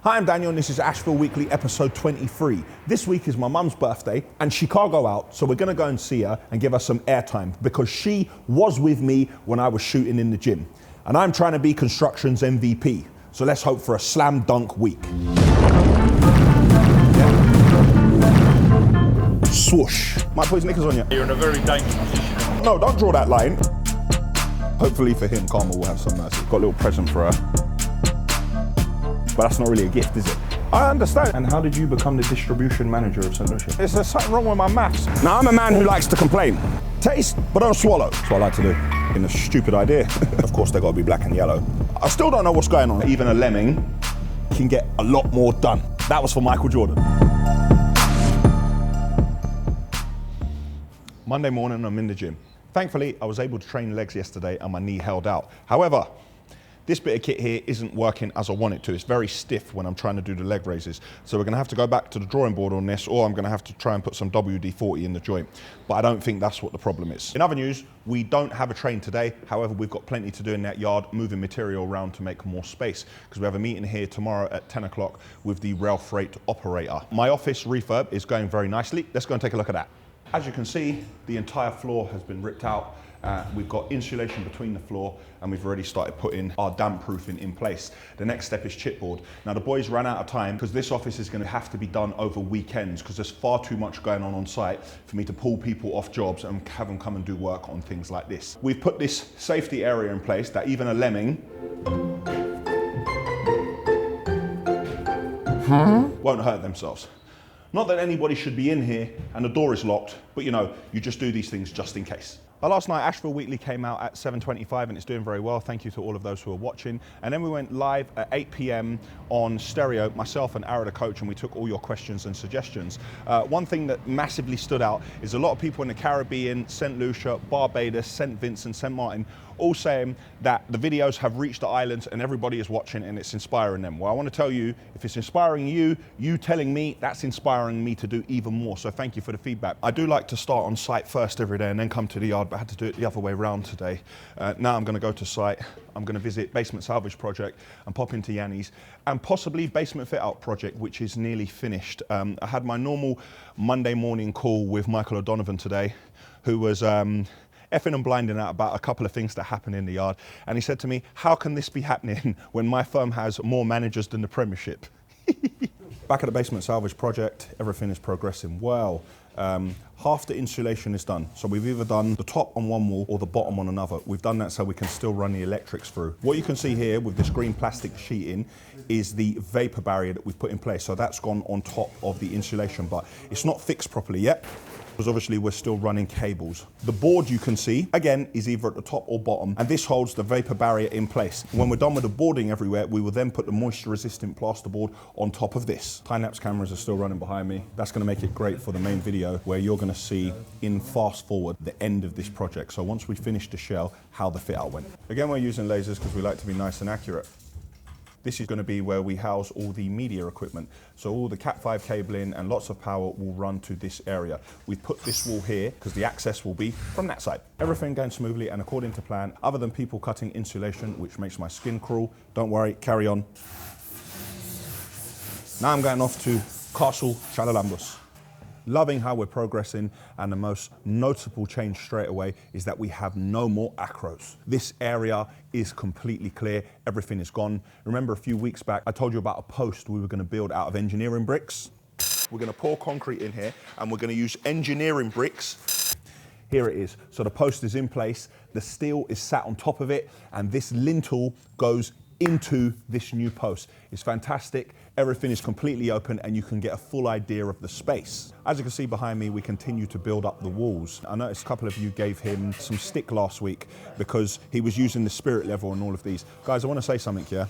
Hi, I'm Daniel and this is Ashville Weekly episode 23. This week is my mum's birthday and she can't go out, so we're gonna go and see her and give her some airtime because she was with me when I was shooting in the gym. And I'm trying to be construction's MVP, so let's hope for a slam dunk week. Yeah. Swoosh. Might put his knickers on you. You're in a very dangerous position. No, don't draw that line. Hopefully for him, Karma will have some mercy. Got a little present for her. But that's not really a gift, is it? I understand. And how did you become the distribution manager of St. Lucia? There's something wrong with my maths. Now, I'm a man who likes to complain. Taste, but don't swallow. That's what I like to do. In a stupid idea. Of course, they gotta be black and yellow. I still don't know what's going on. Even a lemming can get a lot more done. That was for Michael Jordan. Monday morning, I'm in the gym. Thankfully, I was able to train legs yesterday and my knee held out. However, this bit of kit here isn't working as I want it to. It's very stiff when I'm trying to do the leg raises. So we're gonna have to go back to the drawing board on this, or I'm gonna have to try and put some WD-40 in the joint. But I don't think that's what the problem is. In other news, we don't have a train today. However, we've got plenty to do in that yard, moving material around to make more space, because we have a meeting here tomorrow at 10 o'clock with the Railfreight operator. My office refurb is going very nicely. Let's go and take a look at that. As you can see, the entire floor has been ripped out. We've got insulation between the floor and we've already started putting our damp proofing in place. The next step is chipboard. Now the boys ran out of time because this office is going to have to be done over weekends because there's far too much going on site for me to pull people off jobs and have them come and do work on things like this. We've put this safety area in place that even a lemming won't hurt themselves. Not that anybody should be in here and the door is locked, but you know, you just do these things just in case. Last night, Ashville Weekly came out at 7:25 and it's doing very well. Thank you to all of those who are watching. And then we went live at 8 p.m. on stereo, myself and Ara the coach, and we took all your questions and suggestions. One thing that massively stood out is a lot of people in the Caribbean, St. Lucia, Barbados, St. Vincent, St. Martin, all saying that the videos have reached the islands and everybody is watching and it's inspiring them. Well, I want to tell you, if it's inspiring you telling me, that's inspiring me to do even more. So thank you for the feedback. I do like to start on site first every day and then come to the yard, but I had to do it the other way around today. Now I'm going to go to site. I'm going to visit Basement Salvage Project and pop into Yianni's and possibly Basement Fit Out Project, which is nearly finished. I had my normal Monday morning call with Michael Odonovan today, who was effing and blinding out about a couple of things that happen in the yard. And he said to me, how can this be happening when my firm has more managers than the Premiership? Back at the Basement Salvage Project, everything is progressing well. Half the insulation is done. So we've either done the top on one wall or the bottom on another. We've done that so we can still run the electrics through. What you can see here with this green plastic sheeting is the vapor barrier that we've put in place. So that's gone on top of the insulation, but it's not fixed properly yet, because obviously we're still running cables. The board you can see, again, is either at the top or bottom, and this holds the vapor barrier in place. When we're done with the boarding everywhere, we will then put the moisture resistant plasterboard on top of this. Time-lapse cameras are still running behind me. That's gonna make it great for the main video where you're gonna see in fast forward the end of this project. So once we finish the shell, how the fit out went. Again, we're using lasers because we like to be nice and accurate. This is going to be where we house all the media equipment. So all the Cat5 cabling and lots of power will run to this area. We've put this wall here because the access will be from that side. Everything going smoothly and according to plan, other than people cutting insulation, which makes my skin crawl. Don't worry, carry on. Now I'm going off to Castle Charalambous. Loving how we're progressing, and the most notable change straight away is that we have no more Acrows. This area is completely clear, everything is gone. Remember a few weeks back, I told you about a post we were gonna build out of engineering bricks? We're gonna pour concrete in here and we're gonna use engineering bricks. Here it is. So the post is in place, the steel is sat on top of it, and this lintel goes into this new post. It's fantastic. Everything is completely open and you can get a full idea of the space. As you can see behind me, we continue to build up the walls. I noticed a couple of you gave him some stick last week because he was using the spirit level on all of these. Guys, I want to say something here.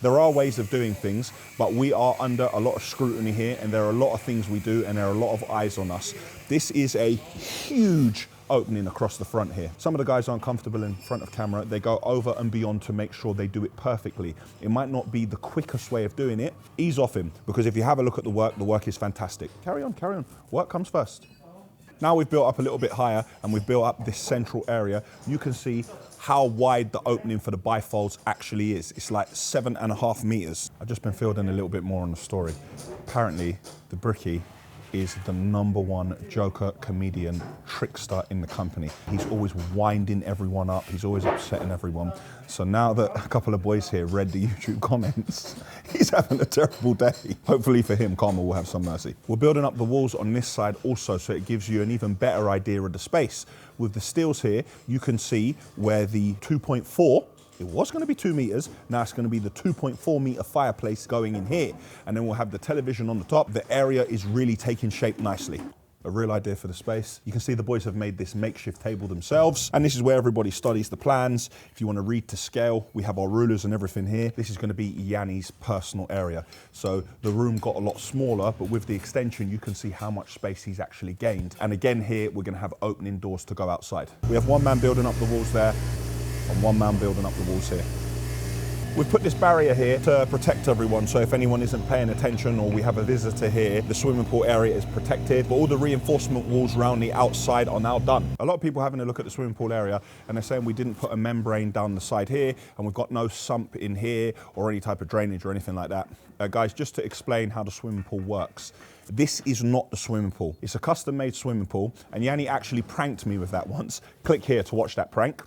There are ways of doing things, but we are under a lot of scrutiny here and there are a lot of things we do and there are a lot of eyes on us. This is a huge opening across the front here. Some of the guys aren't comfortable in front of camera. They go over and beyond to make sure they do it perfectly. It might not be the quickest way of doing it. Ease off him, because if you have a look at the work is fantastic. Carry on, carry on. Work comes first. Now we've built up a little bit higher and we've built up this central area. You can see how wide the opening for the bifolds actually is. It's like 7.5 meters. I've just been filled in a little bit more on the story. Apparently, the brickie is the #1 joker, comedian, trickster in the company. He's always winding everyone up. He's always upsetting everyone. So now that a couple of boys here read the YouTube comments, he's having a terrible day. Hopefully for him, karma will have some mercy. We're building up the walls on this side also, so it gives you an even better idea of the space. With the steels here, you can see where the 2.4, it was going to be 2 meters, now it's going to be the 2.4 meter fireplace going in here. And then we'll have the television on the top. The area is really taking shape nicely. A real idea for the space. You can see the boys have made this makeshift table themselves. And this is where everybody studies the plans. If you want to read to scale, we have our rulers and everything here. This is going to be Yianni's personal area. So the room got a lot smaller, but with the extension, you can see how much space he's actually gained. And again here, we're going to have opening doors to go outside. We have one man building up the walls there, and one man building up the walls here. We've put this barrier here to protect everyone, so if anyone isn't paying attention or we have a visitor here, the swimming pool area is protected, but all the reinforcement walls around the outside are now done. A lot of people having a look at the swimming pool area and they're saying we didn't put a membrane down the side here and we've got no sump in here or any type of drainage or anything like that. Guys, just to explain how the swimming pool works. This is not the swimming pool. It's a custom-made swimming pool, and Yianni actually pranked me with that once. Click here to watch that prank.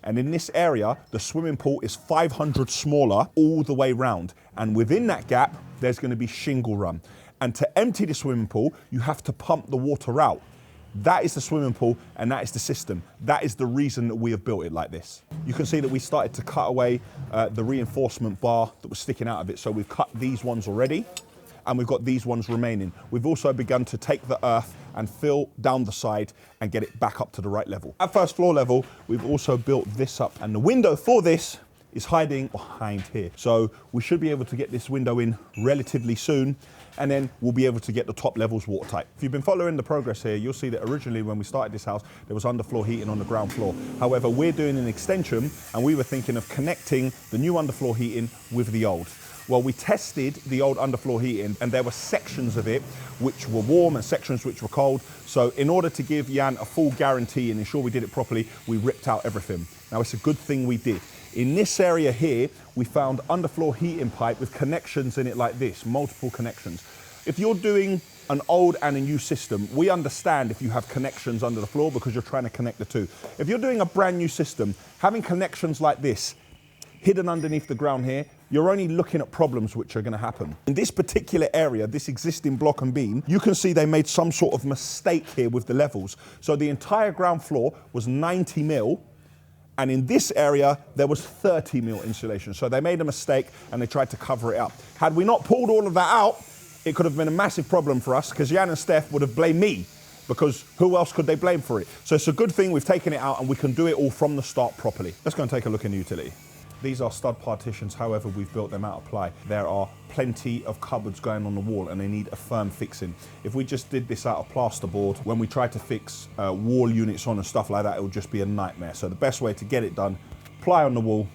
And in this area, the swimming pool is 500 smaller all the way round. And within that gap, there's going to be shingle run. And to empty the swimming pool, you have to pump the water out. That is the swimming pool, and that is the system. That is the reason that we have built it like this. You can see that we started to cut away the reinforcement bar that was sticking out of it. So we've cut these ones already, and we've got these ones remaining. We've also begun to take the earth and fill down the side and get it back up to the right level. At first floor level, we've also built this up, and the window for this is hiding behind here. So we should be able to get this window in relatively soon, and then we'll be able to get the top levels watertight. If you've been following the progress here, you'll see that originally when we started this house, there was underfloor heating on the ground floor. However, we're doing an extension, and we were thinking of connecting the new underfloor heating with the old. Well, we tested the old underfloor heating, and there were sections of it which were warm and sections which were cold. So in order to give Jan a full guarantee and ensure we did it properly, we ripped out everything. Now, it's a good thing we did. In this area here, we found underfloor heating pipe with connections in it like this, multiple connections. If you're doing an old and a new system, we understand if you have connections under the floor because you're trying to connect the two. If you're doing a brand new system, having connections like this, hidden underneath the ground here, you're only looking at problems which are going to happen. In this particular area, this existing block and beam, you can see they made some sort of mistake here with the levels. So the entire ground floor was 90 mil, and in this area, there was 30 mil insulation. So they made a mistake and they tried to cover it up. Had we not pulled all of that out, it could have been a massive problem for us because Jan and Steph would have blamed me, because who else could they blame for it? So it's a good thing we've taken it out and we can do it all from the start properly. Let's go and take a look in the utility. These are stud partitions, however we've built them out of ply. There are plenty of cupboards going on the wall and they need a firm fixing. If we just did this out of plasterboard, when we try to fix wall units on and stuff like that, it would just be a nightmare. So the best way to get it done, ply on the wall,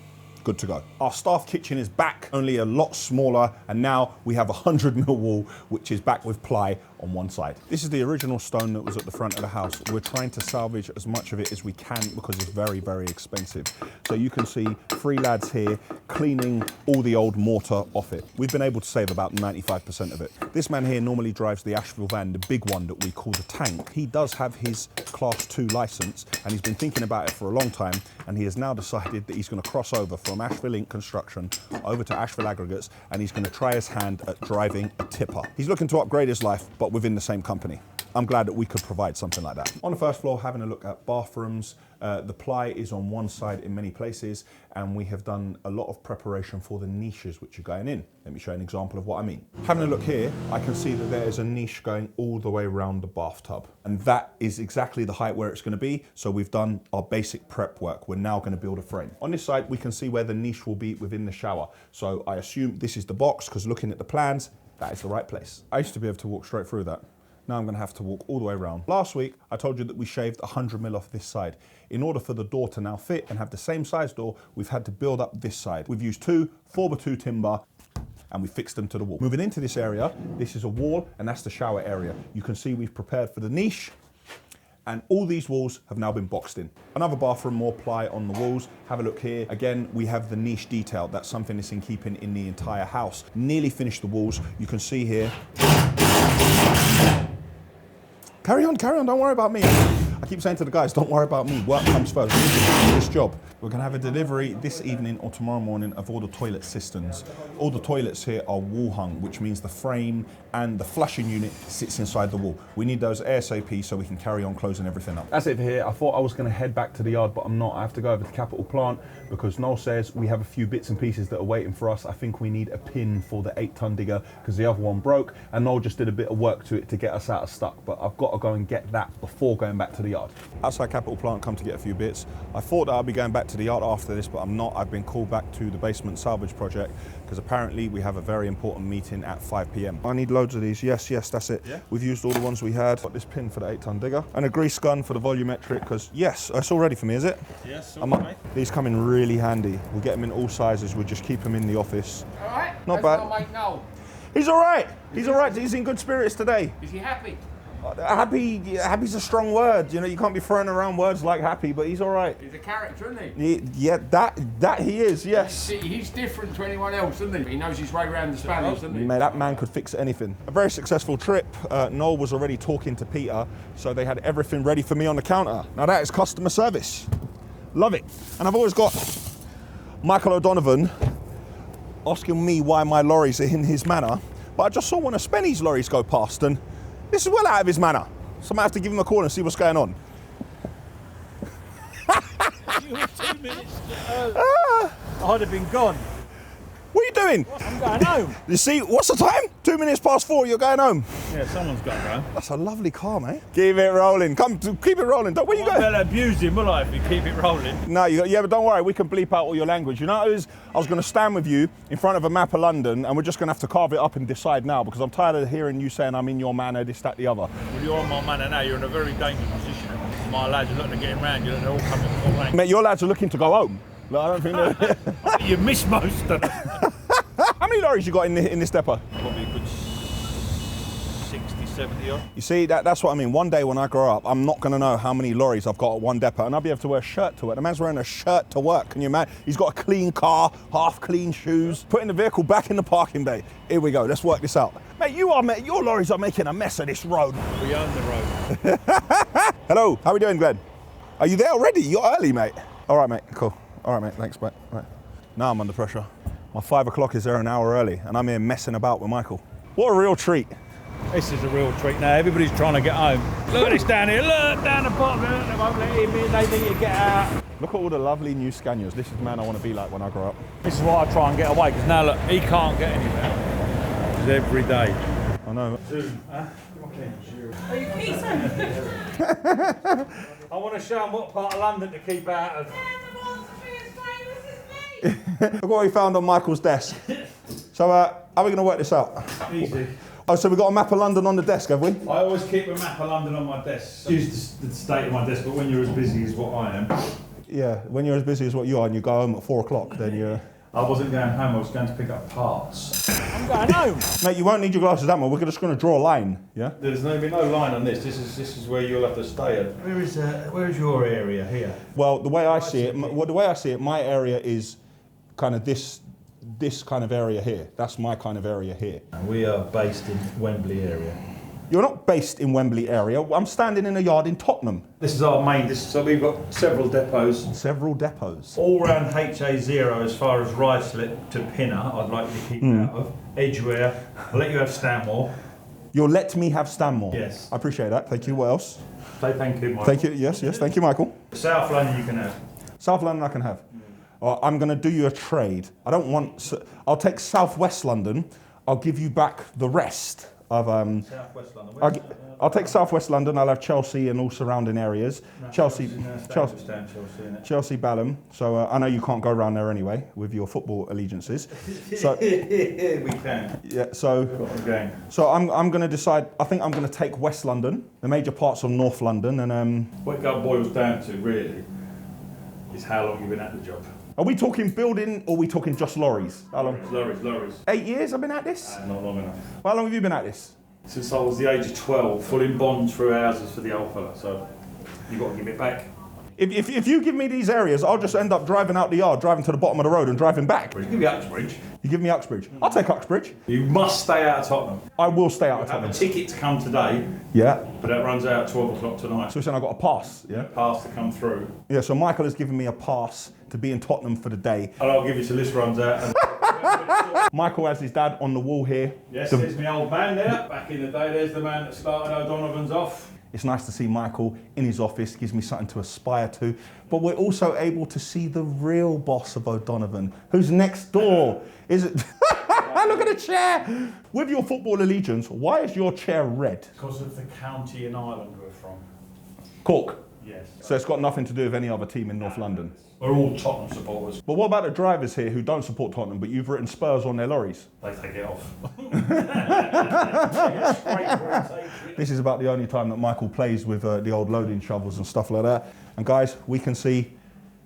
good to go. Our staff kitchen is back, only a lot smaller, and now we have a 100 mil wall, which is back with ply on one side. This is the original stone that was at the front of the house. We're trying to salvage as much of it as we can because it's very, very expensive. So you can see 3 lads here cleaning all the old mortar off it. We've been able to save about 95% of it. This man here normally drives the Ashville van, the big one that we call the tank. He does have his Class 2 license, and he's been thinking about it for a long time, and he has now decided that he's going to cross over from Ashville Inc. Construction over to Ashville Aggregates, and he's going to try his hand at driving a tipper. He's looking to upgrade his life, but within the same company. I'm glad that we could provide something like that. On the first floor, having a look at bathrooms, the ply is on one side in many places, and we have done a lot of preparation for the niches which are going in. Let me show you an example of what I mean. Having a look here, I can see that there is a niche going all the way around the bathtub, and that is exactly the height where it's going to be. So we've done our basic prep work. We're now going to build a frame. On this side, we can see where the niche will be within the shower. So I assume this is the box, because looking at the plans, that is the right place. I used to be able to walk straight through that. Now I'm going to have to walk all the way around. Last week, I told you that we shaved 100 mil off this side. In order for the door to now fit and have the same size door, we've had to build up this side. We've used 2 4x2 timber, and we fixed them to the wall. Moving into this area, this is a wall, and that's the shower area. You can see we've prepared for the niche, and all these walls have now been boxed in. Another bathroom, more ply on the walls. Have a look here. Again, we have the niche detail. That's something that's in keeping in the entire house. Nearly finished the walls. You can see here. Carry on, don't worry about me. I keep saying to the guys, don't worry about me, work comes first. We need to do this job. We're gonna have a delivery this evening or tomorrow morning of all the toilet cisterns. All the toilets here are wall hung, which means the frame and the flushing unit sits inside the wall. We need those ASAP so we can carry on closing everything up. That's it for here. I thought I was gonna head back to the yard, but I'm not. I have to go over to Capital Plant because Noel says we have a few bits and pieces that are waiting for us. I think we need a pin for the 8-ton digger because the other one broke, and Noel just did a bit of work to it to get us out of stuck, but I've got to go and get that before going back to the yard. Outside Capital Plant, come to get a few bits. I thought that I'd be going back to the yard after this, but I'm not. I've been called back to the basement salvage project because apparently we have a very important meeting at 5 p.m. I need loads of these. Yes, that's it. Yeah. We've used all the ones we had. Got this pin for the 8-ton digger and a grease gun for the volumetric because, yes, it's all ready for me, is it? Yes, okay. These come in really handy. We'll get them in all sizes. We'll just keep them in the office. All right. Not bad. Mate Noel. He's all right. He's all right. He's in good spirits today. Is he happy? Happy's a strong word. You know, you can't be throwing around words like happy, but he's all right. He's a character, isn't he? Yeah, that he is, yes. He's different to anyone else, isn't he? He knows his way around the Spanish, doesn't he? Mate, that man could fix anything. A very successful trip. Noel was already talking to Peter, so they had everything ready for me on the counter. Now that is customer service. Love it. And I've always got Michael O'Donovan asking me why my lorries are in his manor, but I just saw one of Spenny's lorries go past, and this is well out of his manner. So I might have to give him a call and see what's going on. You were 2 minutes early. I'd have been gone. What are you doing? I'm going home. You see, what's the time? 2 minutes past 4, you're going home. Yeah, someone's got to go. That's a lovely car, mate. Keep it rolling. Keep it rolling. Where you going? I better abuse him, will I, if you keep it rolling? No, yeah, but don't worry, we can bleep out all your language. You know what it is? I was going to stand with you in front of a map of London, and we're just going to have to carve it up and decide now, because I'm tired of hearing you saying I'm in your manor, this, that, the other. Well, you're on my manor now. You're in a very dangerous position. My lads are looking at getting round you, and they're all coming from all ranks. Mate, your lads are looking to go home. Like, I don't think I think you missed most of them. How many lorries you got in this depot? Probably a good 60, 70 odd. You see, that's what I mean. One day when I grow up, I'm not going to know how many lorries I've got at one depot, and I'll be able to wear a shirt to it. The man's wearing a shirt to work. Can you imagine? He's got a clean car, half clean shoes, putting the vehicle back in the parking bay. Here we go. Let's work this out. Mate, your lorries are making a mess of this road. We own the road. Hello, how are we doing, Glenn? Are you there already? You're early, mate. All right, mate, cool. All right, mate, thanks, mate. Right. Now I'm under pressure. My 5 o'clock is there an hour early, and I'm here messing about with Michael. What a real treat. This is a real treat now. Everybody's trying to get home. Look at this down here. Look, down the bottom. They won't let him in. They need to get out. Look at all the lovely new Scanias. This is the man I want to be like when I grow up. This is why I try and get away, because now, look, he can't get anywhere. It's every day. I know. Are you decent? I want to show him what part of London to keep out of. Look what we found on Michael's desk. So, how are we going to work this out? Easy. Oh, so we've got a map of London on the desk, have we? I always keep a map of London on my desk. Use the state of my desk, but when you're as busy as what I am. Yeah, when you're as busy as what you are and you go home at 4 o'clock, then you're... I wasn't going home, I was going to pick up parts. I'm going home. Mate, you won't need your glasses that much. We're just going to draw a line, yeah? There's no line on this. This is where you'll have to stay at. Where is your area here? Well, the way I see it, my area is kind of this kind of area here. That's my kind of area here. We are based in Wembley area. You're not based in Wembley area. I'm standing in a yard in Tottenham. This is our main. So we've got several depots. Several depots. All around HA0 as far as Ruislip to Pinner, I'd like you to keep out of. Edgware, I'll let you have Stanmore. You'll let me have Stanmore? Yes. I appreciate that. Thank you. What else? Say thank you, Michael. Thank you. Yes. Thank you, Michael. South London you can have. South London I can have. I'm going to do you a trade. I'll take South West London. I'll give you back the rest of... South West London. I'll take South West London. I'll have Chelsea and all surrounding areas. No, Chelsea, Balham. So I know you can't go around there anyway with your football allegiances. So we can. Yeah. So I'm going to decide. I think I'm going to take West London, the major parts of North London, and what it boils down to really is how long you've been at the job. Are we talking building or are we talking just lorries? How long? Lorries. 8 years I've been at this? Not long enough. How long have you been at this? Since I was the age of 12, pulling bonds through houses for the old fella, so You've got to give it back. If you give me these areas, I'll just end up driving out the yard, driving to the bottom of the road and driving back. We'll give you Uxbridge. You give me Uxbridge. I'll take Uxbridge. You must stay out of Tottenham. I will stay out of I have a Tottenham. ticket to come today, Yeah. but that runs out at 12 o'clock tonight. So you're saying I've got a pass, yeah? Pass to come through. Yeah, so Michael has given me a pass to be in Tottenham for the day. And I'll give you till this runs out. And Michael has his dad on the wall here. yes, there's my old man there. Back in the day, there's the man that started O'Donovan's off. It's nice to see Michael in his office, gives me something to aspire to. But we're also able to see the real boss of O'Donovan, who's next door. Is it? Look at the chair. With your football allegiance, why is your chair red? Because of the county in Ireland we're from. Cork. Yes. So it's got nothing to do with any other team in North London. We're all Tottenham supporters. But what about the drivers here who don't support Tottenham, but you've written Spurs on their lorries? They take it off. This is about the only time that Michael plays with the old loading shovels and stuff like that. And guys, we can see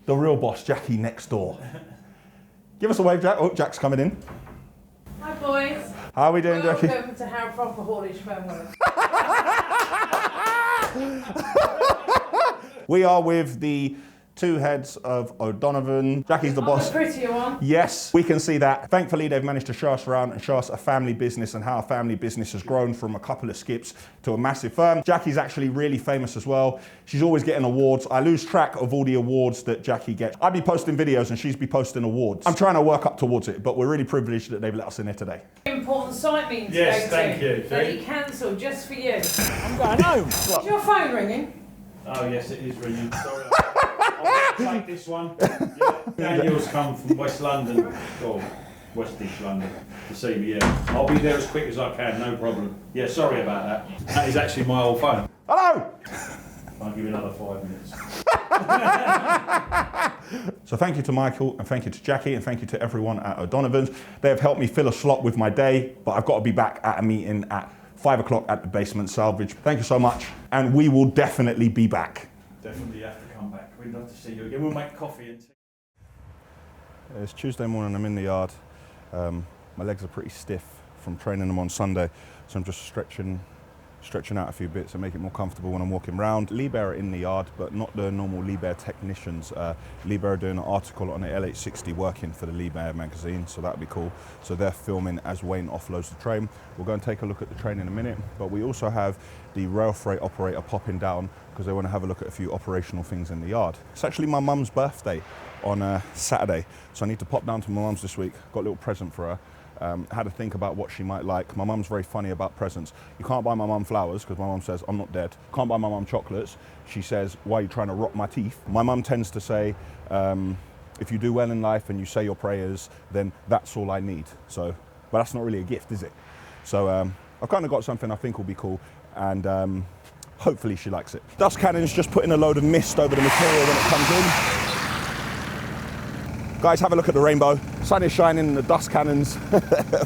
the real boss, Jackie, next door. Give us a wave, Jack. Oh, Jack's coming in. Hi, boys. How are we doing, Jackie? Welcome to How Proper Haulage Firm Works. We are with the two heads of O'Donovan. Jackie's the boss. The prettier one. Yes, we can see that. Thankfully, they've managed to show us around and show us a family business and how a family business has grown from a couple of skips to a massive firm. Jackie's actually really famous as well. She's always getting awards. I lose track of all the awards that Jackie gets. I'd be posting videos and she's be posting awards. I'm trying to work up towards it, but we're really privileged that they've let us in here today. Important site meeting to Yes, go thank to. you. That he cancelled just for you. I'm going home. Is your phone ringing? Oh yes, it is ringing. Sorry. I'll take this one. Yeah. Daniel's come from West London, or West-ish London, to see me, yeah. I'll be there as quick as I can, no problem. Yeah, sorry about that. That is actually my old phone. Hello! I'll give you another 5 minutes. So thank you to Michael, and thank you to Jackie, and thank you to everyone at O'Donovan's. They have helped me fill a slot with my day, but I've got to be back at a meeting at 5 o'clock at the basement Salvage. Thank you so much, and we will definitely be back. Definitely have to come back. We'd love to see you again. We'll make coffee and tea. It's Tuesday morning, I'm in the yard. My legs are pretty stiff from training them on Sunday, so I'm just stretching out a few bits and make it more comfortable when I'm walking around. Liebherr are in the yard, but not the normal Liebherr technicians. Liebherr are doing an article on the LH60 working for the Liebherr Magazine, so that'd be cool. So they're filming as Wayne offloads the train. We'll go and take a look at the train in a minute, but we also have the Railfreight operator popping down because they want to have a look at a few operational things in the yard. It's actually my mum's birthday on Saturday, so I need to pop down to my mum's this week. Got a little present for her. Had to think about what she might like. My mum's very funny about presents. You can't buy my mum flowers because my mum says I'm not dead. Can't buy my mum chocolates. She says, why are you trying to rot my teeth? My mum tends to say, if you do well in life and you say your prayers, then that's all I need. So, but that's not really a gift, is it? So I've kind of got something I think will be cool, and hopefully she likes it. Dust cannon's just putting a load of mist over the material when it comes in. Guys, have a look at the rainbow. Sun is shining and the dust cannons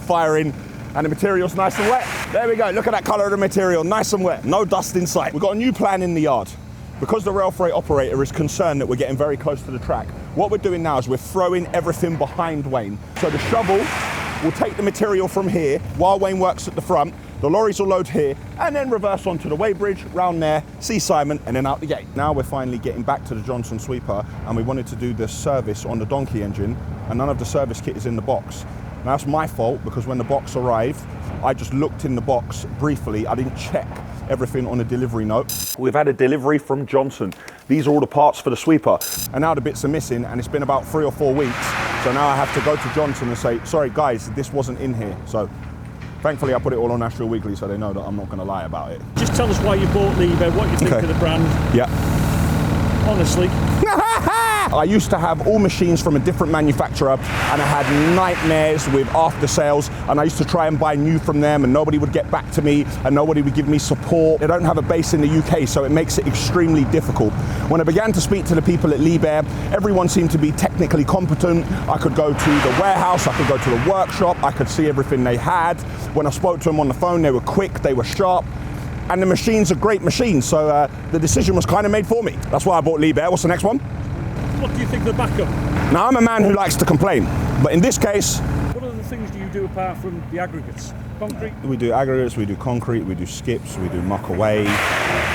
firing, and the material's nice and wet. There we go, look at that colour of the material, nice and wet, no dust in sight. We've got a new plan in the yard. Because the Railfreight operator is concerned that we're getting very close to the track, what we're doing now is we're throwing everything behind Wayne. So the shovel will take the material from here while Wayne works at the front. The lorries will load here and then reverse onto the weighbridge, round there, see Simon, and then out the gate. Now we're finally getting back to the Johnson sweeper, and we wanted to do the service on the donkey engine, and none of the service kit is in the box. Now that's my fault, because when the box arrived, I just looked in the box briefly. I didn't check everything on the delivery note. We've had a delivery from Johnson. These are all the parts for the sweeper, and now the bits are missing, and it's been about 3 or 4 weeks. So now I have to go to Johnson and say, sorry guys, this wasn't in here. So thankfully I put it all on Ashville Weekly so they know that I'm not going to lie about it. Just tell us why you bought Liebherr, what you think of the brand. Yeah. Honestly. I used to have all machines from a different manufacturer, and I had nightmares with after sales, and I used to try and buy new from them, and nobody would get back to me and nobody would give me support. They don't have a base in the UK, so it makes it extremely difficult. When I began to speak to the people at Liebherr, everyone seemed to be technically competent. I could go to the warehouse, I could go to the workshop, I could see everything they had. When I spoke to them on the phone, they were quick, they were sharp. And the machines are great machines, so the decision was kind of made for me. That's why I bought Liebherr. What's the next one? What do you think of the backup? Now, I'm a man who likes to complain, but in this case... What other things do you do apart from the aggregates? Concrete? We do aggregates, we do concrete, we do skips, we do muck away.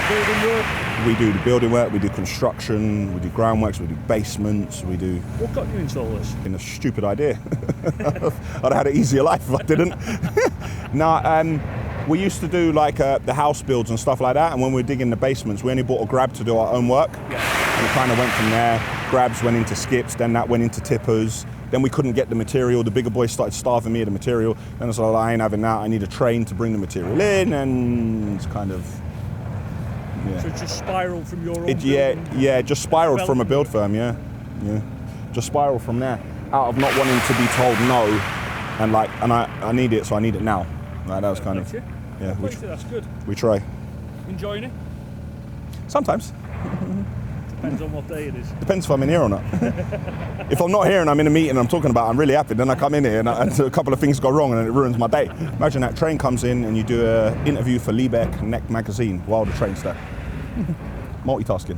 Building work? We do the building work, we do construction, we do groundworks, we do basements, we do... What got you into all this? In a stupid idea. I'd have had an easier life if I didn't. No, we used to do like the house builds and stuff like that, and when we were digging the basements, we only bought a grab to do our own work. Yeah. And it kind of went from there. Grabs went into skips, then that went into tippers. Then we couldn't get the material. The bigger boys started starving me of the material. Then I was like, I ain't having that. I need a train to bring the material in, and it's kind of... Yeah. So it just spiraled from your own yeah, just spiraled from a build firm, yeah. Just spiraled from there. Out of not wanting to be told no, and I need it, so I need it now. Like, that was kind of, yeah. That's good. We try. Enjoying it? Sometimes. Depends on what day it is. Depends if I'm in here or not. If I'm not here and I'm in a meeting and I'm talking about it, I'm really happy, then I come in here and a couple of things go wrong and it ruins my day. Imagine that train comes in and you do an interview for Liebherr Magazine while the train's there. Multitasking.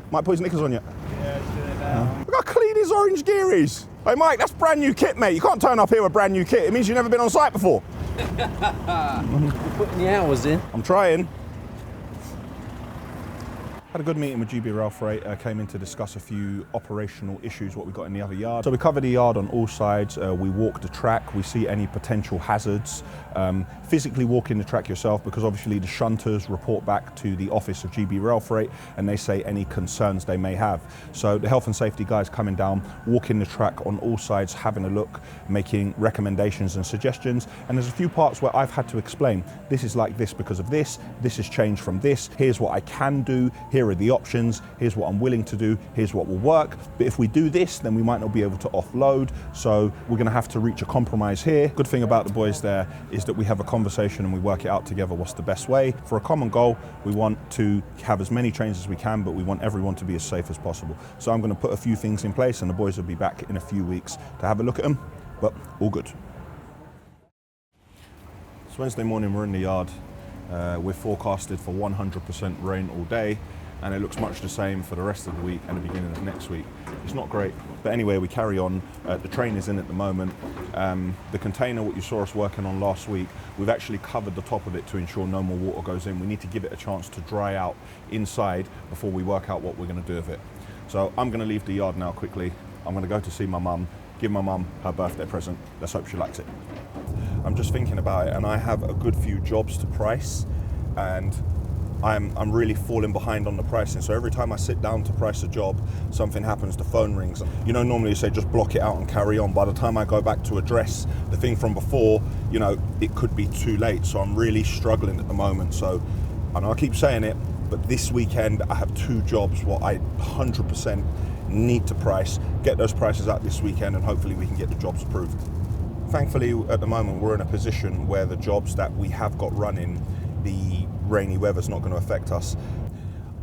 Might put his knickers on you. Yeah, it's doing it now. Look how clean his orange gear is. Hey Mike, that's brand new kit, mate. You can't turn up here with brand new kit. It means you've never been on site before. You're putting the hours in. I'm trying. Had a good meeting with GB Railfreight, came in to discuss a few operational issues, what we got in the other yard. So we covered the yard on all sides, we walk the track, we see any potential hazards. Physically walking the track yourself, because obviously the shunters report back to the office of GB Railfreight and they say any concerns they may have. So the health and safety guys coming down, walking the track on all sides, having a look, making recommendations and suggestions. And there's a few parts where I've had to explain, this is like this because of this has changed from this, here's what I can do, here are the options, here's what I'm willing to do, here's what will work. But if we do this, then we might not be able to offload. So we're gonna have to reach a compromise here. Good thing about the boys there is that we have a conversation and we work it out together what's the best way. For a common goal, we want to have as many trains as we can, but we want everyone to be as safe as possible. So I'm gonna put a few things in place and the boys will be back in a few weeks to have a look at them, but all good. It's Wednesday morning, we're in the yard. We're forecasted for 100% rain all day, and it looks much the same for the rest of the week and the beginning of next week. It's not great, but anyway, we carry on. The train is in at the moment. The container, what you saw us working on last week, we've actually covered the top of it to ensure no more water goes in. We need to give it a chance to dry out inside before we work out what we're gonna do with it. So I'm gonna leave the yard now quickly. I'm gonna go to see my mum, give my mum her birthday present. Let's hope she likes it. I'm just thinking about it, and I have a good few jobs to price, and I'm really falling behind on the pricing. So every time I sit down to price a job, something happens, the phone rings. You know, normally you say just block it out and carry on. By the time I go back to address the thing from before, you know, it could be too late. So I'm really struggling at the moment. So I know I keep saying it, but this weekend I have 2 jobs what I 100% need to price, get those prices out this weekend, and hopefully we can get the jobs approved. Thankfully, at the moment, we're in a position where the jobs that we have got running, the rainy weather's not going to affect us.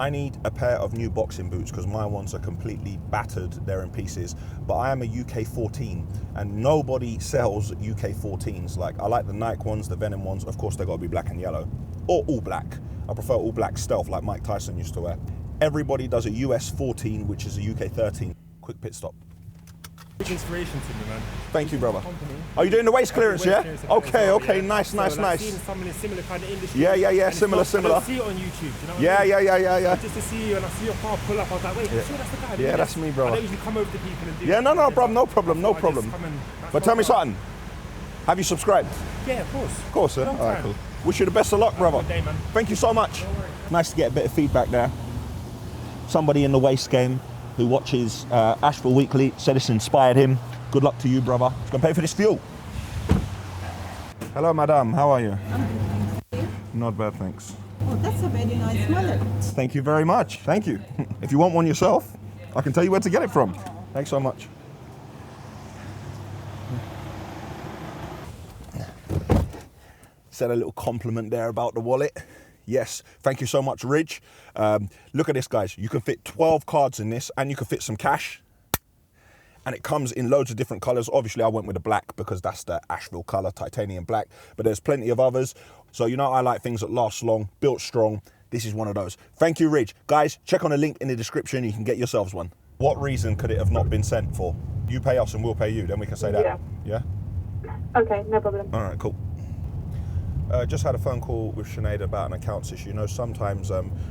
I need a pair of new boxing boots because my ones are completely battered, they're in pieces. But I am a UK 14 and nobody sells UK 14s. Like, I like the Nike ones, the Venom ones. Of course, they've got to be black and yellow, or all black. I prefer all black stealth like Mike Tyson used to wear. Everybody does a US 14, which is a UK 13. Quick pit stop. Big inspiration to me, man. Thank you, brother. Are you doing the waist clearance, yeah? Okay, nice. So, I've seen some in a similar kind of industry. Yeah, similar. I don't see it on YouTube, you know what yeah, I mean? Yeah. Just to see you and I see your car pull up, I was like, wait, I'm sure that's the guy. Yeah, that's me, brother. I don't usually come over to people and do Yeah, no, bro, no problem. But tell me something. Have you subscribed? Yeah, of course. Of course, yeah? All right, cool. Wish you the best of luck, brother. Good day, man. Thank you so much. Nice to get a bit of feedback there. Somebody in the waist game who watches Ashville Weekly said it's inspired him. Good luck to you, brother. It's going to pay for this fuel. Hello, madam. How are you? Not bad, thanks. Oh, that's a very nice wallet. Thank you very much. Thank you. If you want one yourself, I can tell you where to get it from. Thanks so much. Said a little compliment there about the wallet. Yes, thank you so much, Ridge. Look at this, guys. You can fit 12 cards in this and you can fit some cash. And it comes in loads of different colors. Obviously, I went with the black because that's the Ashville color, titanium black. But there's plenty of others. So, you know, I like things that last long, built strong. This is one of those. Thank you, Ridge. Guys, check on the link in the description. You can get yourselves one. What reason could it have not been sent for? You pay us and we'll pay you. Then we can say that. Yeah? Okay, no problem. All right, cool. Just had a phone call with Sinead about an accounts issue. You know, sometimes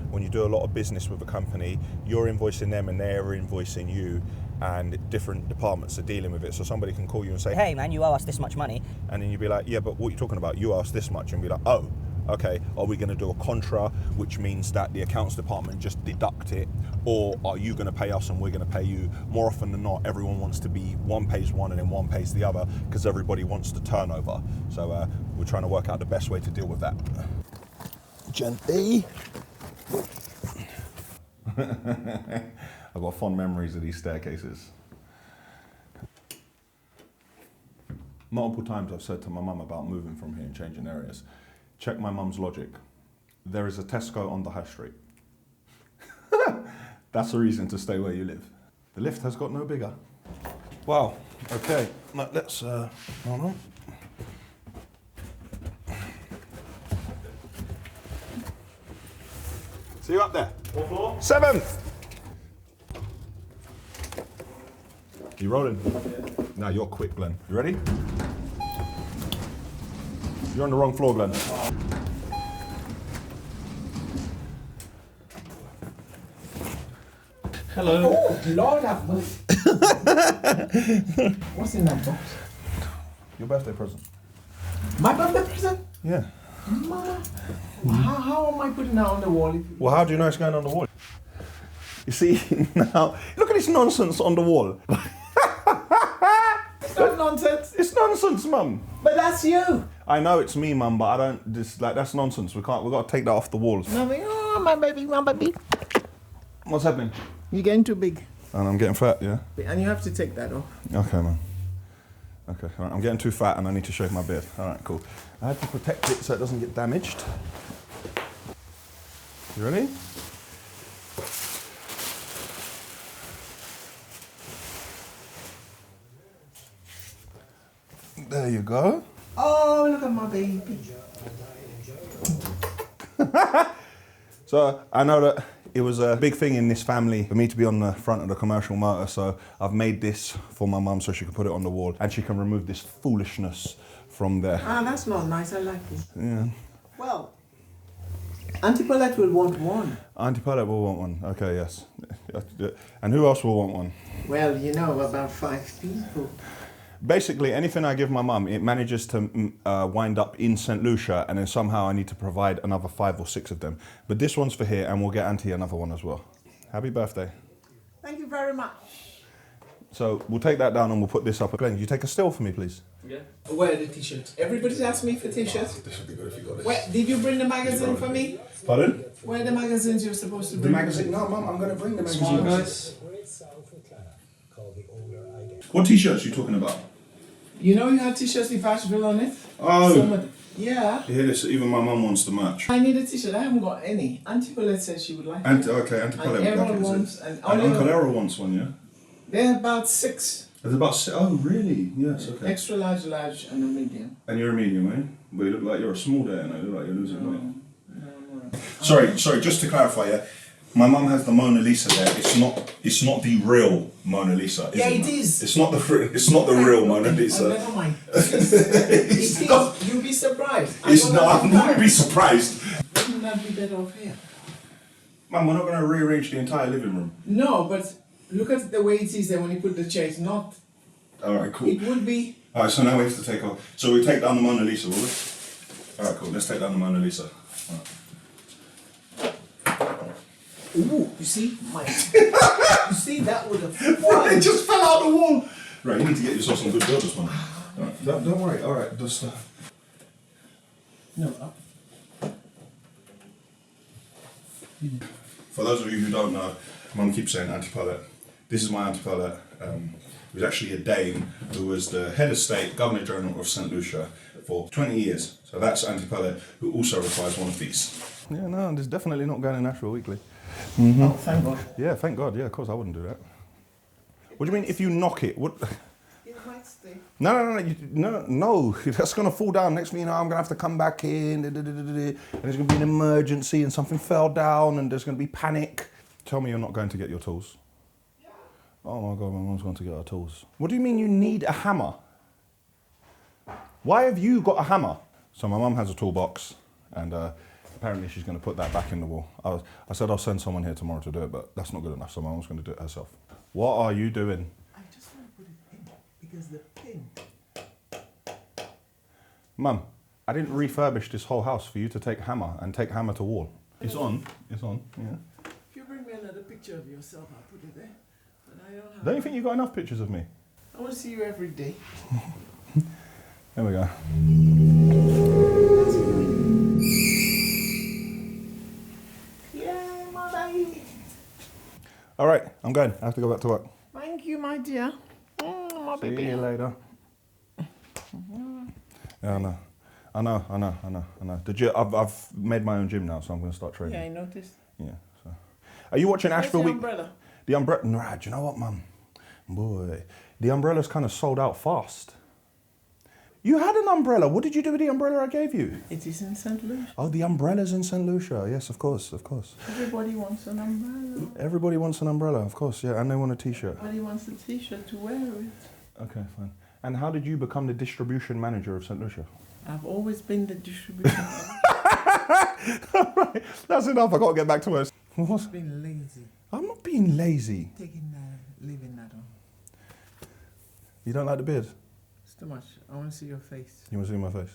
when you do a lot of business with a company, you're invoicing them and they're invoicing you, and different departments are dealing with it. So somebody can call you and say, hey man, you owe us this much money. And then you'd be like, yeah, but what are you talking about? You owe us this much. And be like, oh, okay, are we going to do a contra, which means that the accounts department just deduct it? Or are you going to pay us and we're going to pay you? More often than not, everyone wants to be one pays one and then one pays the other because everybody wants the turnover. So we're trying to work out the best way to deal with that. Gently. I've got fond memories of these staircases. Multiple times I've said to my mum about moving from here and changing areas. Check my mum's logic. There is a Tesco on the high street. That's a reason to stay where you live. The lift has got no bigger. Wow, okay, let's, hold on. See you up there. What floor? 7th. You rolling? Yeah. Now you're quick, Glenn. You ready? You're on the wrong floor, Glenn. Hello. Oh, Lord have mercy. What's in that box? Your birthday present. My birthday present? Yeah. Mama, how am I putting that on the wall? Well, how do you know it's going on the wall? You see, now, look at this nonsense on the wall. It's not nonsense. It's nonsense, Mum. But that's you. I know it's me, Mum, but I don't, that's nonsense. We've got to take that off the walls. Mommy, oh, my baby, my baby. What's happening? You're getting too big. And I'm getting fat, yeah? And you have to take that off. Okay, man. Okay, all right, I'm getting too fat and I need to shave my beard. All right, cool. I have to protect it so it doesn't get damaged. You ready? There you go. Oh, look at my baby. So I know that it was a big thing in this family for me to be on the front of the commercial motor, so I've made this for my mum so she can put it on the wall and she can remove this foolishness from there. Ah, that's not nice. I like it. Yeah. Well, Auntie Paulette will want one. Auntie Paulette will want one. Okay, yes. And who else will want one? Well, you know, about 5 people. Basically, anything I give my mum, it manages to wind up in St. Lucia, and then somehow I need to provide another 5 or 6 of them. But this one's for here, and we'll get Auntie another one as well. Happy birthday. Thank you very much. So we'll take that down and we'll put this up. Glenn, you take a still for me, please? Yeah. Where are the t-shirts? Everybody's asked me for t-shirts. This would be good if you got this. Where, did you bring the magazine for me? Pardon? Where are the magazines you're supposed to bring? The magazine? No, Mum, I'm going to bring the magazine. Come on, guys. What t-shirts are you talking about? You know you had t-shirts with Ashville on it? Oh. Yeah. Hear this, even my mum wants the merch. I need a t-shirt. I haven't got any. Auntie Paulette said she would like it. Okay, Auntie Paulette would everyone like it. wants, And Uncle Errol wants one, yeah? They're about 6. There's about 6. Oh, really? Yes, okay. Extra large, large, and a medium. And you're a medium, eh? But you look like you're a small there, and you look like you're losing weight. No. Sorry, just to clarify, yeah? My mum has the Mona Lisa there. It's not the real Mona Lisa. Yeah, it is. It's not the real Mona Lisa. Oh, never mind. It is. You'll be surprised. I'm not going to be surprised. Wouldn't that be better off here? Mum, we're not going to rearrange the entire living room. No, but look at the way it is there when you put the chairs. Not. All right, cool. It would be. All right, so now we have to take off. So we take down the Mona Lisa, will we? All right, cool. Let's take down the Mona Lisa. All right. Ooh, you see? You see, that would have fallen. It just fell out the wall. Right, you need to get yourself some good builders, man. All right, don't worry. All right, just. No. For those of you who don't know, Mum keeps saying Auntie Paulette. This is my Auntie Paulette. Who's actually a Dane who was the head of state, Governor General of St. Lucia for 20 years. So that's Auntie Paulette, who also requires one of these. Yeah, no, there's definitely not going in Ashville Weekly. Oh, thank God. Yeah, thank God. Yeah, of course I wouldn't do that. What do you mean if you knock it? What? It might stay. No, that's going to fall down. Next thing you know, I'm going to have to come back in, and there's going to be an emergency and something fell down and there's going to be panic. Tell me you're not going to get your tools. Yeah. Oh my God, my mum's going to get her tools. What do you mean you need a hammer? Why have you got a hammer? So my mum has a toolbox, and apparently she's going to put that back in the wall. I said I'll send someone here tomorrow to do it, but that's not good enough, so my mum's going to do it herself. What are you doing? I just want to put it in because the pin. Mum, I didn't refurbish this whole house for you to take hammer and take hammer to wall. It's on, yeah. If you bring me another picture of yourself, I'll put it there. But I don't have. Don't you think you got enough pictures of me? I want to see you every day. There we go. Yeah, Maddy. All right, I'm going. I have to go back to work. Thank you, my dear. My See baby. you later. Yeah, I know. I've made my own gym now, so I'm going to start training. Yeah, I noticed. Yeah. So, are you watching Where's Ashville the Week? umbrella? The umbrella. Nah, do you know what, Mum? Boy, the umbrella's kind of sold out fast. You had an umbrella. What did you do with the umbrella I gave you? It is in St. Lucia. Oh, the umbrella's in St. Lucia. Yes, of course. Everybody wants an umbrella. Everybody wants an umbrella, of course. Yeah, and they want a T-shirt. Everybody wants a t-shirt to wear it. Okay, fine. And how did you become the distribution manager of St. Lucia? I've always been the distribution. Right, that's enough. I got to get back to us. I've been lazy. I'm not being lazy. Leaving that on. You don't like the beard? It's too much. I want to see your face. You want to see my face?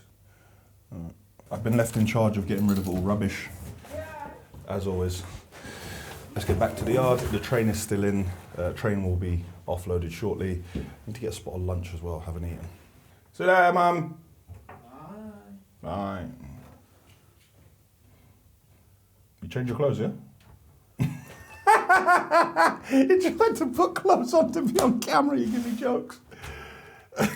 All right. I've been left in charge of getting rid of all rubbish, as always. Let's get back to the yard. The train is still in. Train will be offloaded shortly. Need to get a spot of lunch as well. Haven't eaten. See you there, Mum. Bye. You change your clothes, yeah? You tried to put clothes on to be on camera. You give me jokes. What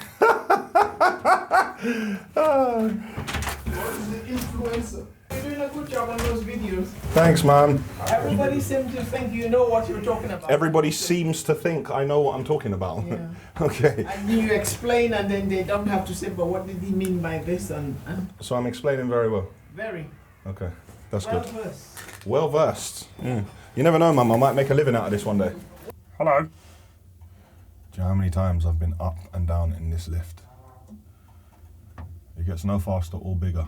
is the influencer? You're doing a good job on those videos. Thanks, man. Everybody seems to think you know what you're talking about. Everybody seems to think I know what I'm talking about. Yeah. Okay. And you explain, and then they don't have to say, but what did he mean by this? And So I'm explaining very well. very Okay, that's well good. versed. Well versed. Yeah. You never know, Mum. I might make a living out of this one day. Hello. Do you know how many times I've been up and down in this lift? It gets no faster or bigger.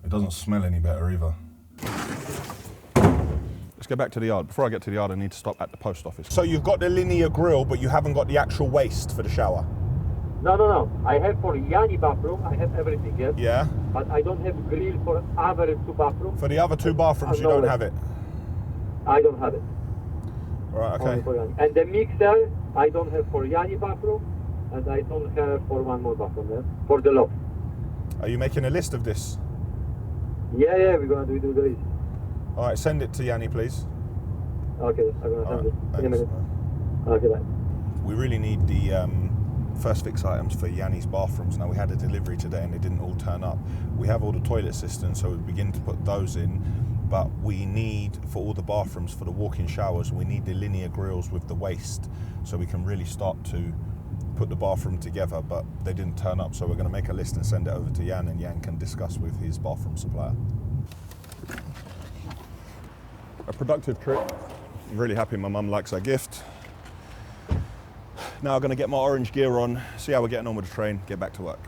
It doesn't smell any better either. Let's get back to the yard. Before I get to the yard, I need to stop at the post office. So you've got the linear grill, but you haven't got the actual waste for the shower? No. I have for Yianni bathroom, I have everything, yes? Yeah? But I don't have grill for other two bathrooms. For the other two bathrooms, you no, don't have it? I don't have it. Right, Only okay. for Yianni. And the mixer, I don't have for Yianni bathroom, and I don't have for one more bathroom, yes? For the loft. Are you making a list of this? Yeah, we're gonna do the list. All right, send it to Yianni, please. Okay, I'm gonna All send it right, in a minute. thanks. Okay, bye. We really need the first fix items for Yianni's bathrooms. Now, we had a delivery today and they didn't all turn up. We have all the toilet systems, so we begin to put those in, but we need, for all the bathrooms, for the walk-in showers, we need the linear grills with the waste, so we can really start to put the bathroom together, but they didn't turn up, so we're going to make a list and send it over to Yan, and Yan can discuss with his bathroom supplier. A productive trip. I'm really happy my mum likes our gift. Now I'm going to get my orange gear on, see how we're getting on with the train, get back to work.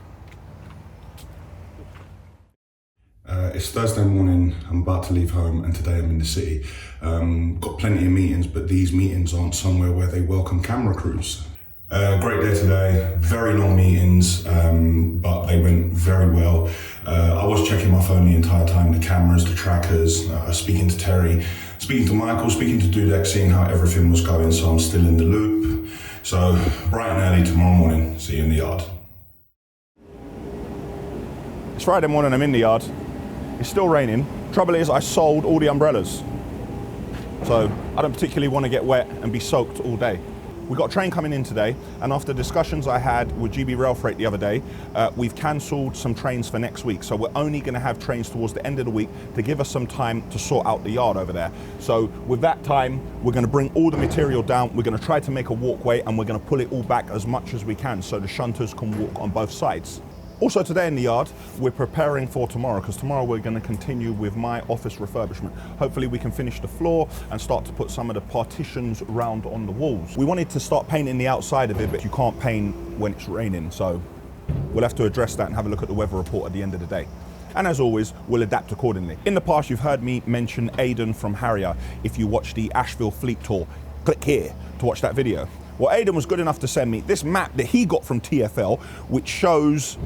It's Thursday morning, I'm about to leave home, and today I'm in the city. Got plenty of meetings, but these meetings aren't somewhere where they welcome camera crews. Great day today, very long meetings, but they went very well. I was checking my phone the entire time, the cameras, the trackers, speaking to Terry, speaking to Michael, speaking to Dudek, seeing how everything was going, so I'm still in the loop. So, bright and early tomorrow morning, see you in the yard. It's Friday morning, I'm in the yard. It's still raining. Trouble is, I sold all the umbrellas. So, I don't particularly want to get wet and be soaked all day. We've got a train coming in today, and after discussions I had with GB Railfreight the other day, we've cancelled some trains for next week. So we're only going to have trains towards the end of the week to give us some time to sort out the yard over there. So with that time, we're going to bring all the material down, we're going to try to make a walkway, and we're going to pull it all back as much as we can so the shunters can walk on both sides. Also today in the yard, we're preparing for tomorrow, because tomorrow we're going to continue with my office refurbishment. Hopefully we can finish the floor and start to put some of the partitions round on the walls. We wanted to start painting the outside of it, but you can't paint when it's raining, so we'll have to address that and have a look at the weather report at the end of the day. And as always, we'll adapt accordingly. In the past, you've heard me mention Aidan from Harrier. If you watch the Ashville Fleet Tour, click here to watch that video. Well, Aidan was good enough to send me this map that he got from TfL, which shows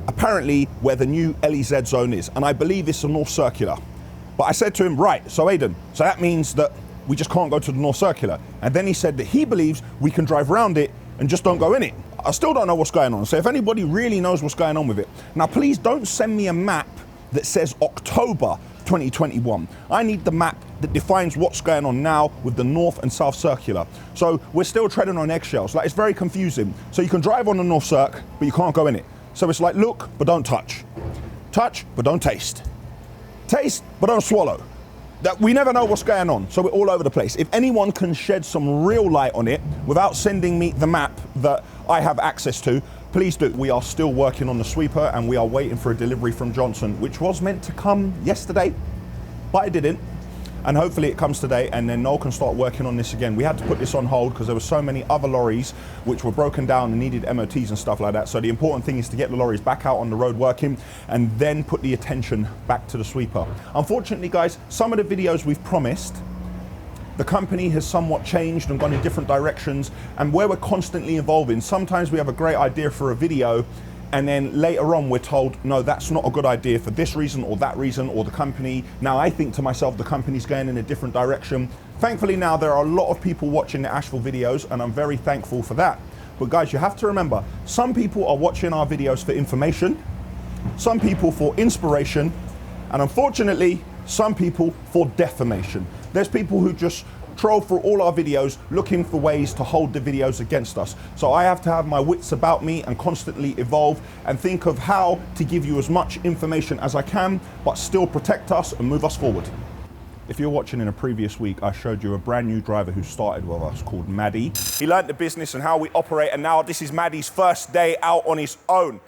apparently where the new LEZ zone is. And I believe it's a North Circular. But I said to him, right, so Aidan, so that means that we just can't go to the North Circular. And then he said that he believes we can drive around it and just don't go in it. I still don't know what's going on. So if anybody really knows what's going on with it, now please don't send me a map that says October 2021. I need the map that defines what's going on now with the North and South Circular. So we're still treading on eggshells. Like, it's very confusing. So you can drive on the North Circ, but you can't go in it. So it's like, look, but don't touch. Touch, but don't taste. Taste, but don't swallow. That we never know what's going on, so we're all over the place. If anyone can shed some real light on it without sending me the map that I have access to, please do. We are still working on the sweeper and we are waiting for a delivery from Johnson, which was meant to come yesterday, but it didn't. And hopefully it comes today, and then Noel can start working on this again. We had to put this on hold because there were so many other lorries which were broken down and needed MOTs and stuff like that. So the important thing is to get the lorries back out on the road working and then put the attention back to the sweeper. Unfortunately, guys, some of the videos we've promised, the company has somewhat changed and gone in different directions, and where we're constantly evolving, sometimes we have a great idea for a video and then later on we're told, no, that's not a good idea for this reason or that reason, or the company. Now I think to myself, the company's going in a different direction. Thankfully now there are a lot of people watching the Ashville videos, and I'm very thankful for that. But guys, you have to remember, some people are watching our videos for information, some people for inspiration, and unfortunately, some people for defamation. There's people who just troll through all our videos looking for ways to hold the videos against us. So I have to have my wits about me and constantly evolve and think of how to give you as much information as I can, but still protect us and move us forward. If you're watching in a previous week, I showed you a brand new driver who started with us called Maddy. He learned the business and how we operate, and now this is Maddy's first day out on his own.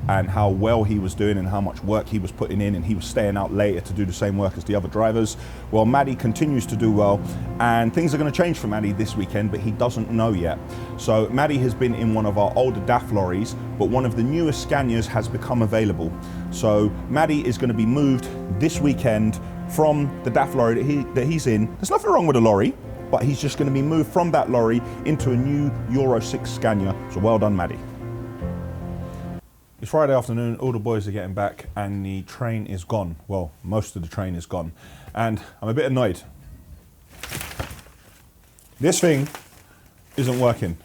And how well he was doing and how much work he was putting in, and he was staying out later to do the same work as the other drivers. Well, Maddy continues to do well, and things are going to change for Maddy this weekend, but he doesn't know yet. So Maddy has been in one of our older DAF lorries, but one of the newest Scanias has become available. So Maddy is going to be moved this weekend from the DAF lorry that he's in. There's nothing wrong with the lorry, but he's just going to be moved from that lorry into a new Euro 6 Scania. So well done, Maddy. It's Friday afternoon, all the boys are getting back and the train is gone. Well, most of the train is gone. And I'm a bit annoyed. This thing isn't working.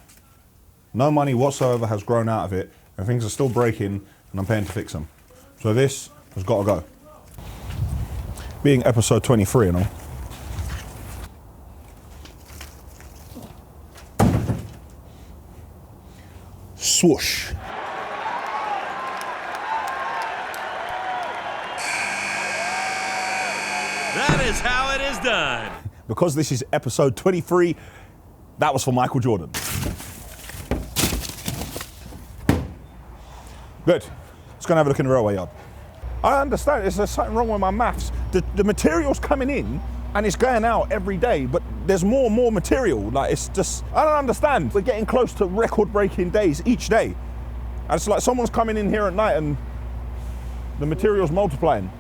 No money whatsoever has grown out of it, and things are still breaking, and I'm paying to fix them. So this has got to go. Being episode 23 and all. Swoosh. That is how it is done. Because this is episode 23, that was for Michael Jordan. Good. Let's go and have a look in the railway yard. I understand, there's something wrong with my maths. The material's coming in and it's going out every day, but there's more and more material. Like, it's just, I don't understand. We're getting close to record-breaking days each day. And it's like someone's coming in here at night and the material's multiplying.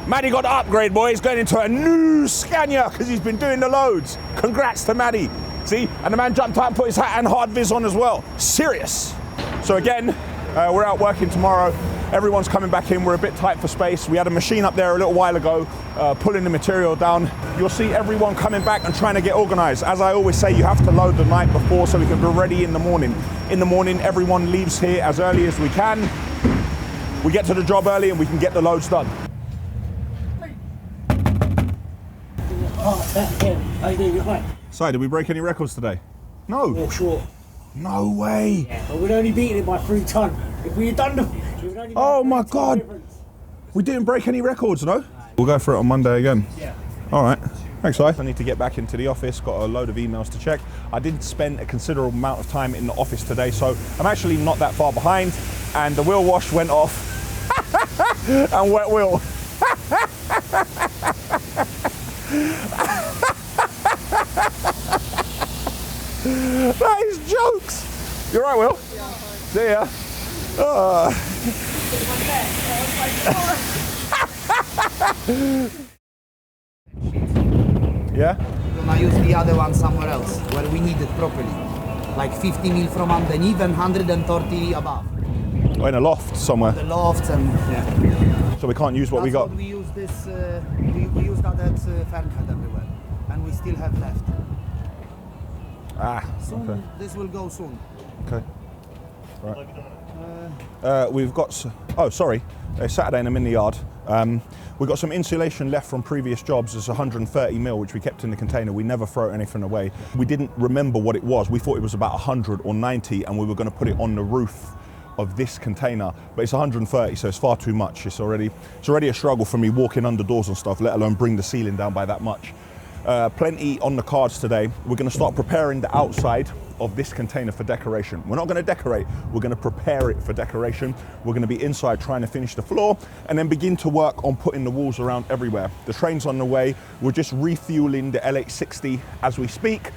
Maddy got the upgrade, boy. He's going into a new Scania because he's been doing the loads. Congrats to Maddy. See? And the man jumped out and put his hat and hard vis on as well. Serious. So again, we're out working tomorrow. Everyone's coming back in. We're a bit tight for space. We had a machine up there a little while ago, pulling the material down. You'll see everyone coming back and trying to get organized. As I always say, you have to load the night before so we can be ready in the morning. In the morning, everyone leaves here as early as we can. We get to the job early and we can get the loads done. So, did we break any records today? No. Oh, sure. No way. Yeah, but we'd only beaten it by 3 ton. If we had done the... Oh my God. We didn't break any records, no? We'll go for it on Monday again. Yeah. All right. Thanks, Si. I need to get back into the office. Got a load of emails to check. I did spend a considerable amount of time in the office today, so I'm actually not that far behind. And the wheel wash went off. And wet wheel. That is jokes. You all right, Will? Yeah. See ya. Yeah? We're gonna use the other one somewhere else where we need it properly. Like 50 mil from underneath and 130 above. Or in a loft somewhere. The lofts and yeah. So we can't use what we got. We use this. We use that at Fernhead everywhere, and we still have left. Ah. Soon, Okay. this will go soon. Okay. Right. We've got. Oh, sorry. It's Saturday and I'm in the yard. We've got some insulation left from previous jobs. It's 130 mil, which we kept in the container. We never throw anything away. We didn't remember what it was. We thought it was about 100 or 90, and we were going to put it on the roof of this container, but it's 130, so it's far too much. It's already a struggle for me walking under doors and stuff, let alone bring the ceiling down by that much. Plenty on the cards today. We're going to start preparing the outside of this container for decoration. We're not going to decorate, we're going to prepare it for decoration. We're going to be inside trying to finish the floor and then begin to work on putting the walls around everywhere. The train's on the way. We're just refueling the LH60 as we speak.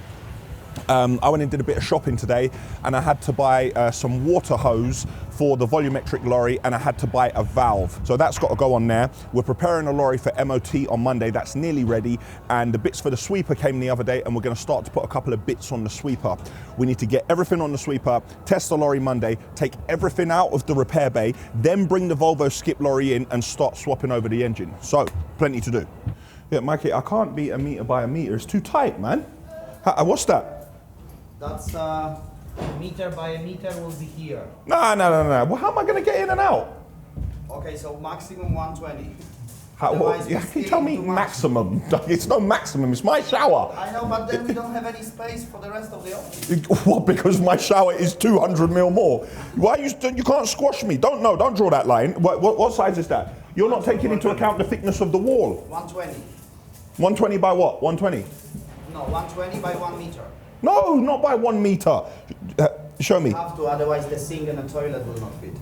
I went and did a bit of shopping today, and I had to buy some water hose for the volumetric lorry, and I had to buy a valve. So that's got to go on there. We're preparing a lorry for MOT on Monday. That's nearly ready, and the bits for the sweeper came the other day, and we're going to start to put a couple of bits on the sweeper. We need to get everything on the sweeper, test the lorry Monday, take everything out of the repair bay, then bring the Volvo skip lorry in and start swapping over the engine. So plenty to do. Yeah, Mikey, I can't beat a meter by a meter. It's too tight, man. What's that? That's meter by a meter will be here. No. Well, how am I going to get in and out? Okay, so maximum 120. You can tell me maximum. It's no maximum, it's my shower. I know, but then we don't have any space for the rest of the office. What, because my shower is 200 mil more? Why you can't squash me? Don't draw that line. What size is that? You're not taking into account the thickness of the wall. 120. 120 by what? 120? No, 120 by 1 meter. No, not by 1 meter. Show me. You have to, otherwise the sink and the toilet will not fit.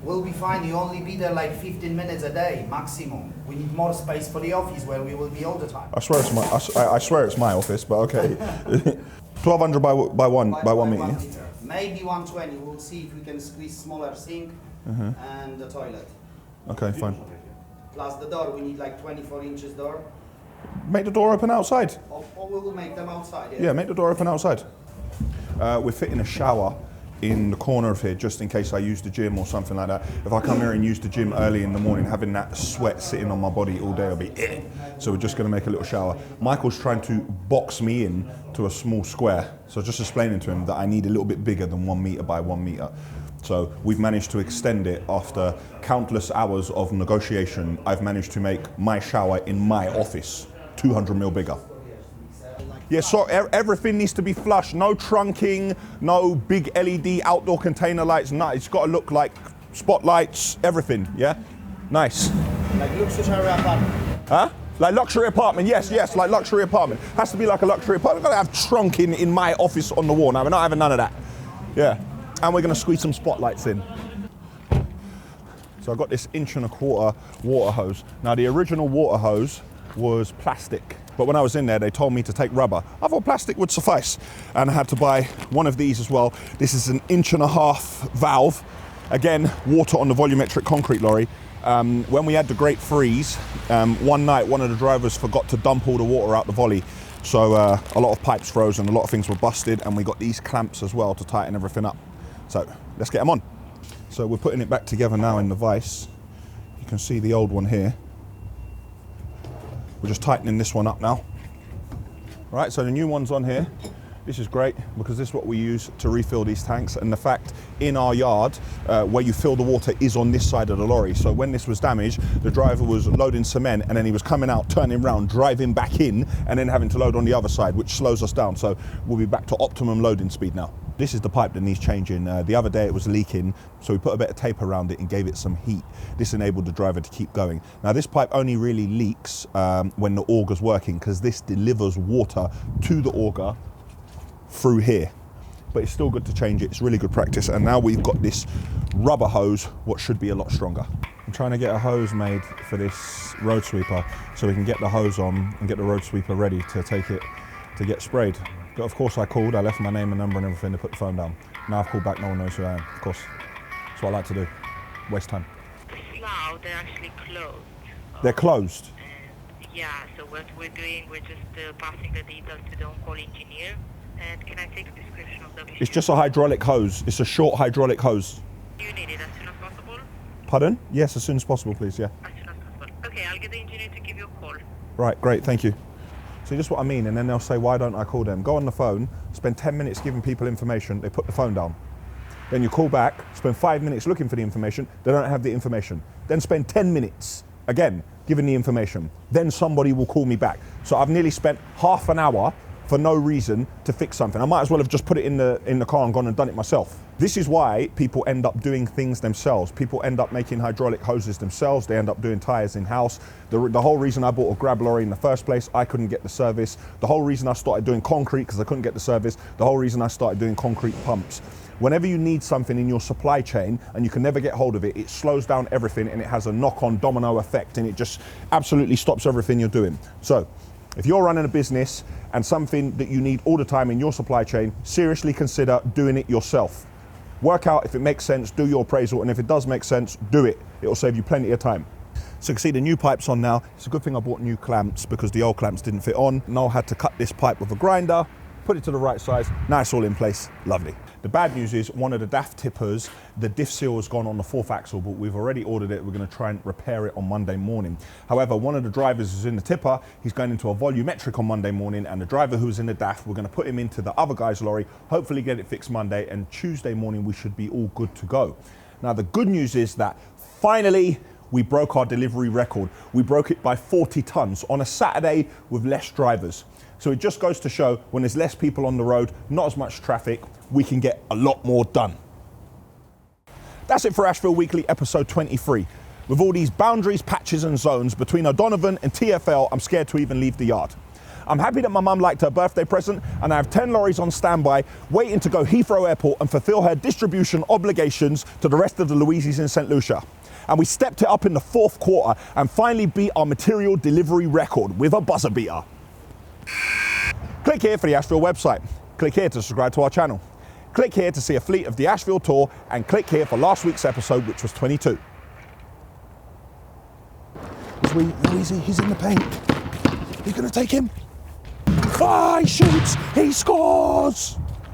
We'll be fine. You only be there like 15 minutes a day, maximum. We need more space for the office where we will be all the time. I swear it's my office, but okay. 1200 by 1 meter. Maybe 120. We'll see if we can squeeze smaller sink and the toilet. Okay, fine. Plus the door, we need like 24 inches door. Make the door open outside. Or we will make them outside. Yeah, make the door open outside. We're fitting a shower in the corner of here just in case I use the gym or something like that. If I come here and use the gym early in the morning, having that sweat sitting on my body all day will be eh. So we're just going to make a little shower. Michael's trying to box me in to a small square. So just explaining to him that I need a little bit bigger than 1 meter by 1 meter. So we've managed to extend it after countless hours of negotiation. I've managed to make my shower in my office 200 mil bigger. Yeah, so everything needs to be flush. No trunking, no big LED outdoor container lights. No, it's got to look like spotlights, everything, yeah? Nice. Like luxury apartment. Huh? Like luxury apartment, yes, like luxury apartment. Has to be like a luxury apartment. I've got to have trunking in my office on the wall. Now, we're not having none of that. Yeah. And we're going to squeeze some spotlights in. So I've got this 1.25 inch water hose. Now the original water hose was plastic, but when I was in there they told me to take rubber. I thought plastic would suffice, and I had to buy one of these as well. This is an 1.5 inch valve. Again, water on the volumetric concrete lorry. When we had the great freeze, one night one of the drivers forgot to dump all the water out the volley. So a lot of pipes froze and a lot of things were busted, and we got these clamps as well to tighten everything up. So let's get them on. So we're putting it back together now in the vise. You can see the old one here. We're just tightening this one up now. Right, so the new one's on here. This is great because this is what we use to refill these tanks, and the fact in our yard where you fill the water is on this side of the lorry. So when this was damaged, the driver was loading cement and then he was coming out, turning around, driving back in, and then having to load on the other side, which slows us down. So we'll be back to optimum loading speed now. This is the pipe that needs changing. The other day it was leaking, so we put a bit of tape around it and gave it some heat. This enabled the driver to keep going. Now this pipe only really leaks when the auger's working, because this delivers water to the auger through here. But it's still good to change it. It's really good practice. And now we've got this rubber hose, what should be a lot stronger. I'm trying to get a hose made for this road sweeper so we can get the hose on and get the road sweeper ready to take it to get sprayed. But of course I called, I left my name and number and everything to put the phone down. Now I've called back, no one knows who I am, of course. That's what I like to do, waste time. Now they're actually closed. They're closed? Yeah, so what we're doing, we're just passing the details to the on-call engineer. And can I take a description of the issue? It's just a hydraulic hose. It's a short hydraulic hose. You need it as soon as possible? Pardon? Yes, as soon as possible, please, yeah. As soon as possible. Okay, I'll get the engineer to give you a call. Right, great, thank you. See, just what I mean, and then they'll say, why don't I call them? Go on the phone, spend 10 minutes giving people information, they put the phone down. Then you call back, spend 5 minutes looking for the information, they don't have the information. Then spend 10 minutes, again, giving the information. Then somebody will call me back. So I've nearly spent half an hour for no reason to fix something. I might as well have just put it in the car and gone and done it myself. This is why people end up doing things themselves. People end up making hydraulic hoses themselves. They end up doing tires in-house. The whole reason I bought a grab lorry in the first place, I couldn't get the service. The whole reason I started doing concrete, because I couldn't get the service. The whole reason I started doing concrete pumps. Whenever you need something in your supply chain and you can never get hold of it, it slows down everything and it has a knock-on domino effect and it just absolutely stops everything you're doing. So, if you're running a business and something that you need all the time in your supply chain, seriously consider doing it yourself. Work out if it makes sense, do your appraisal, and if it does make sense, do it. It'll save you plenty of time. So you can see the new pipe's on now. It's a good thing I bought new clamps because the old clamps didn't fit on. Now I had to cut this pipe with a grinder, put it to the right size. Now it's all in place, lovely. The bad news is one of the DAF tippers, the diff seal has gone on the fourth axle, but we've already ordered it. We're going to try and repair it on Monday morning. However, one of the drivers is in the tipper. He's going into a volumetric on Monday morning, and the driver who's in the DAF, we're going to put him into the other guy's lorry, hopefully get it fixed Monday, and Tuesday morning we should be all good to go. Now, the good news is that finally we broke our delivery record. We broke it by 40 tons on a Saturday with less drivers. So it just goes to show when there's less people on the road, not as much traffic, we can get a lot more done. That's it for Ashville Weekly episode 23. With all these boundaries, patches and zones between Odonovan and TFL, I'm scared to even leave the yard. I'm happy that my mum liked her birthday present and I have 10 lorries on standby waiting to go Heathrow Airport and fulfill her distribution obligations to the rest of the Louises in St. Lucia. And we stepped it up in the fourth quarter and finally beat our material delivery record with a buzzer beater. Click here for the Ashville website. Click here to subscribe to our channel. Click here to see a fleet of the Ashville tour and click here for last week's episode, which was 22. He's in the paint. Are you going to take him? Ah, he shoots! He scores!